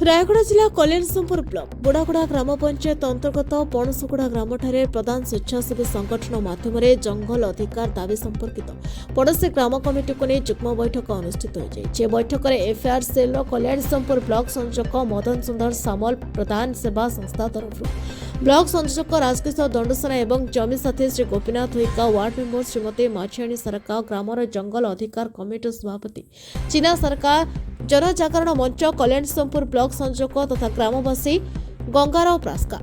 रायगढ़ जिला कल्याणसमपुर ब्लॉक बुढ़ागुड़ा ग्राम पंचायत अंतर्गत पणसगुड़ा ग्रामठारे प्रधान स्वेच्छासेवी संगठन माध्यम जंगल अधिकार दावी संपर्कित पड़ोशी ग्राम कमिटी को नहीं जुग्म बैठक अनुष्ठित हो बैठक में एफआईआर सेल कल्याणसमपुर ब्लॉक संयोजक मदन सुंदर सामल प्रधान सेवा संस्था तरफ ब्लॉक संयोजक राजकिशोर दंडसेना एवं जमी साथी श्री गोपीनाथ हुईका वार्ड मेंबर श्रीमती माछियाणी सरकार ग्रामर जंगल अधिकार कमिटी सभापति चीना सरकार जनजागरण मंच कल्याणसमपुर ब्लॉक संयोजक तथा ग्रामवासी गंगाराव प्रास्का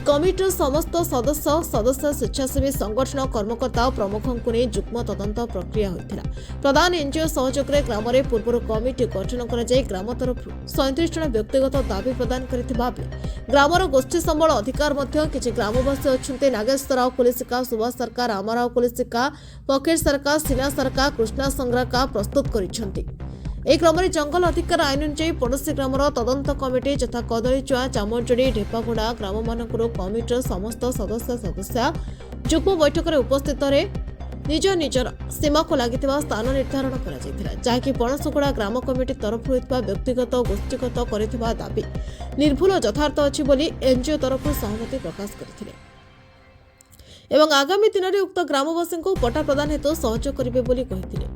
कमिटर समस्त सदस्य स्वेच्छासेवी संगठन कर्मकर्ता और प्रमुखों ने जुग्म तदंत प्रक्रिया होता प्रधान एनजीओ सहयोग में ग्राम में पूर्व कमिटी गठन कर ग्राम तरफ 37 जन व्यक्तिगत दाबी प्रदान करथिबा बेले ग्रामर गोष्ठी संबल अधिकार किछि ग्रामवासी अच्छे नागेश्वर राव कुलिसिका सुभाष सरकार रामाराव कुलिसिका फकीर सरकार सीना सरकार कृष्णा संग्राका प्रस्तुत करिसेंति एक क्रम में जंगल अधिकार आईन अनुଯାୟୀ पड़ोशी ग्रामर तदंत कमिटी यथा कदलीचुआ चामचड़ी ढेपागुड़ा ग्राम मानकर कमिटर समस्त सदस्य जुग्म बैठक में उपस्थित निज निजर सीमा को लगी स्थान निर्धारण कर पणसगुड़ा ग्राम कमिटी तरफ व्यक्तिगत गोष्ठीगत कर दाबी निर्भुल यथार्थ अच्छी बोली एनजीओ तरफ सहमति प्रकाश करथिले एवं आगामी दिन में उक्त ग्रामवासी को पट्टा प्रदान हेतु सहयोग करेंगे बोली कहिथिले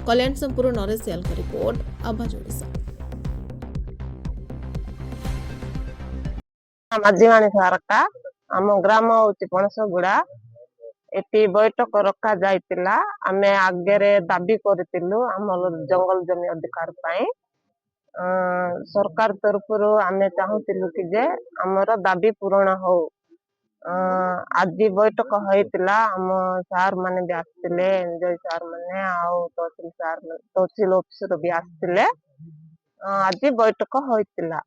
कल्याणसमपुर नरेश याल का रिपोर्ट आवाज ओडिशा माझीवाणी सरकार आम ग्राम होची पणसगुड़ा एटी बैठक रखा जाइतिला आमे आगे दाबी करथिलु हमर जंगल जमी अधिकार पाई सरकार तरफ आमे चाहूतिलु कि जे हमर दाबी पूर्ण हो आज बैठक होइतिला हम सार माने भी आस्तिले एनजॉय सार माने आउ तहसील सार तहसील ऑफिसर भी आस्तिले आज बैठक होइतिला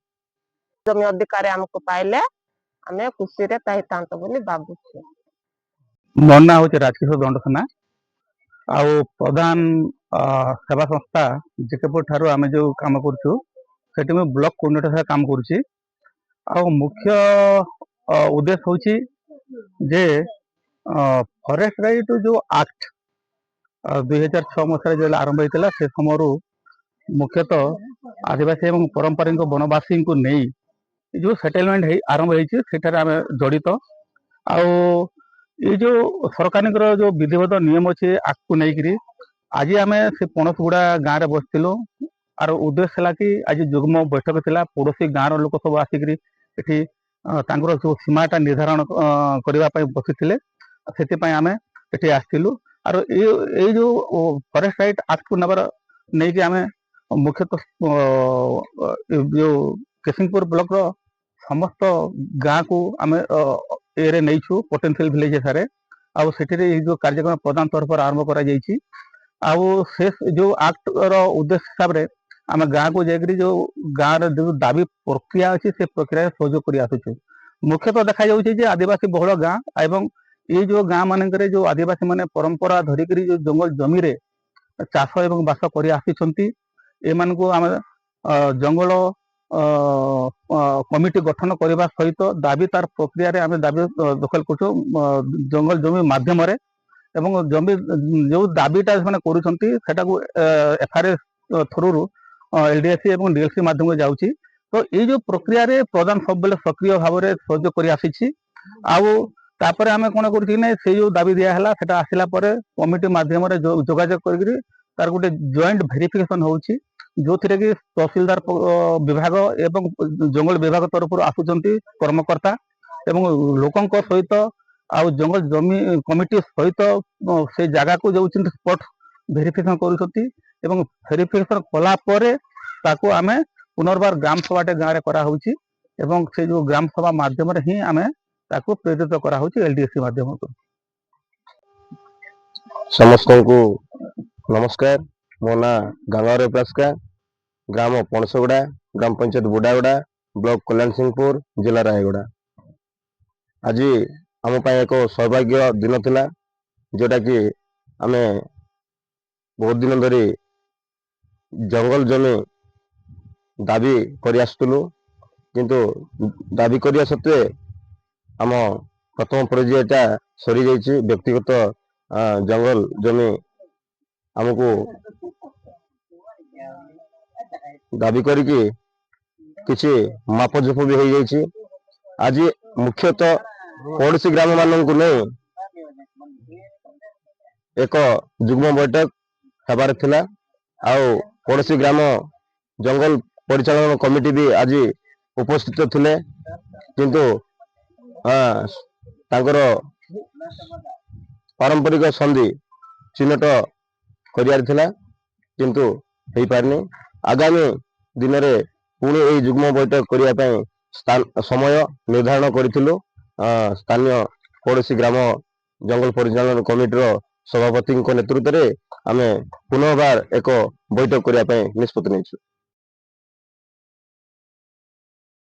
जमी अधिकार हमको पाइले आमे खुशी रे ताइतांत बोली भाबुछु मो ना हूँ राजकिशोर दंडसेना आउ प्रधान सेवा संस्था जेकेपुर ठारू आमे जो काम करछु सेठी में ब्लॉक कोऑर्डिनेटर काम करूची आ मुख्य उद्देश्य होची जे फॉरेस्ट राइट जो एक्ट 2006 मसीह जो आरंभ होता से समय मुख्यतः आदिवासी एवं पारंपरिक वनवासी को नहीं जो सेटलमेंट आरंभ होती जड़ित ये जो सरकार जो विधिवत नियम अच्छे आपको नहीं आज आम से पणसगुड़ा गाँव में बसलु आर उद्देश्य है कि आज जुग्म बैठक थिला पड़ोशी गाँव लोक सब आसिक जो सीमाटा निर्धारण करने बसी से आम ये आसलु आर ये जो फॉरेस्ट राइट एक्ट को नबर नहीं कि आम मुख्यतः जो केसिंगपुर ब्लॉक रो समस्त गाँ को आम ए नहीं पोटेंशियल विलेज सारे आउ से जो कार्यक्रम प्रधान तरफ आरंभ कर जो एक्ट रो उद्देश्य हिसाब से आम गाँ को जाकर जो गाँव जो दाबी प्रक्रिया अच्छी से प्रक्रिया सहयोग कर आसुचु मुख्यतः देखा जाऊँगी आदिवासी बहुल गाँ एवं ये जो गाँ मानक जो आदिवासी माने परंपरा धरिक जो जंगल जमी रे चाष एवं बास कर आसी जंगल कमिटी गठन करने सहित दाबी तार प्रक्रिया आम दाबी दखल कर जंगल जमी मध्यम एवं जमी जो दाबीटा करूँ एफआरएस थ्रू एलडीएसी और डीएलसी माध्यम जाऊँगी तो ये जो प्रक्रिया रे प्रधान सब बेले सक्रिय भाव में सहयोग कर आसी तापर आम कौन कर से जो दाबी दिया सेटा आसला कमिटी माध्यम जोगाजोग कर तार गोटे जॉइंट वेरिफिकेशन होची जो थी कि तहसीलदार विभाग एवं जंगल विभाग तरफ आसुंच कर्मकर्ता एवं लोकों सहित आउ जंगल जमी कमिटी सहित से जगह को जो स्पॉट वेरिफिकेशन कर वेरिफिकेशन कलापर आम पुनर्बार ग्राम सभाटे गाँव में कराऊँगी एवं से जो ग्राम सभा माध्यम ही आम ताको प्रेरित करा एलडीएसी माध्यम समस्त को नमस्कार मो ना गंगाराव प्रास्का ग्राम पणसगुड़ा ग्राम पंचायत बुढ़ागुड़ा ब्लॉक कल्याण सिंहपुर जिला रायगढ़ आज आम एक सौभाग्य दिन थिला जोटा कि आम बहुत दिन धरी जंगल जमी दाबी कर आसुलु किंतु दाबी करिया सत्वे आम प्रथम पर्यायटा सरी जाइए व्यक्तिगत जंगल जमी आमको ଦାବି କରିକି କିଛି ମାପଜୋପ ବି ହେଇଯାଇଛି। ଆଜି ମୁଖ୍ୟତଃ ପଡୋଶୀ ଗ୍ରାମ ମାନଙ୍କୁ ନେଇ ଏକ ଯୁଗ୍ମ ବୈଠକ ହେବାର ଥିଲା। ଆଉ ପଡୋଶୀ ଗ୍ରାମ ଜଙ୍ଗଲ ପରିଚାଳନା କମିଟି ବି ଆଜି ଉପସ୍ଥିତ ଥିଲେ, କିନ୍ତୁ ତାଙ୍କର ପାରମ୍ପରିକ ସନ୍ଧି ଚିହ୍ନଟ କରିବାର ଥିଲା, କିନ୍ତୁ ହେଇପାରିନି। ଆଗାମୀ ଦିନରେ ପୁଣି ଏହି ଯୁଗ୍ମ ବୈଠକ କରିବା ପାଇଁ ସମୟ ନିର୍ଦ୍ଧାରଣ କରିଥିଲୁ। ସ୍ଥାନୀୟ ପଡୋଶୀ ଗ୍ରାମ ଜଙ୍ଗଲ ପରିଚାଳନା କମିଟିର ସଭାପତିଙ୍କ ନେତୃତ୍ୱରେ ଆମେ ପୁନର୍ବାର ଏକ ବୈଠକ କରିବା ପାଇଁ ନିଷ୍ପତ୍ତି ନେଇଛୁ।